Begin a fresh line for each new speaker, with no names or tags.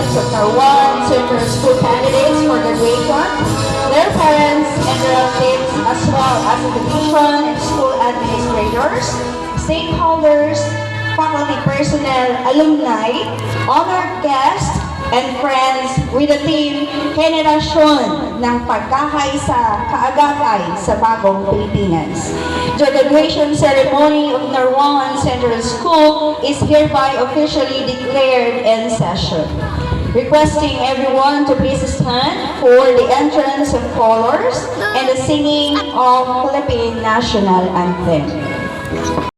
representatives of Narwan Central School candidates for graduation, their parents and relatives, as well as the division and school administrators, stakeholders, faculty personnel, alumni, honored guests, and friends with the team Henerasyon ng Pagkakaisa, Kaagapay sa Bagong Pilipinas. The graduation ceremony of Narwan Central School is hereby officially declared in session. Requesting everyone to please stand for the entrance of colors and the singing of Philippine National Anthem.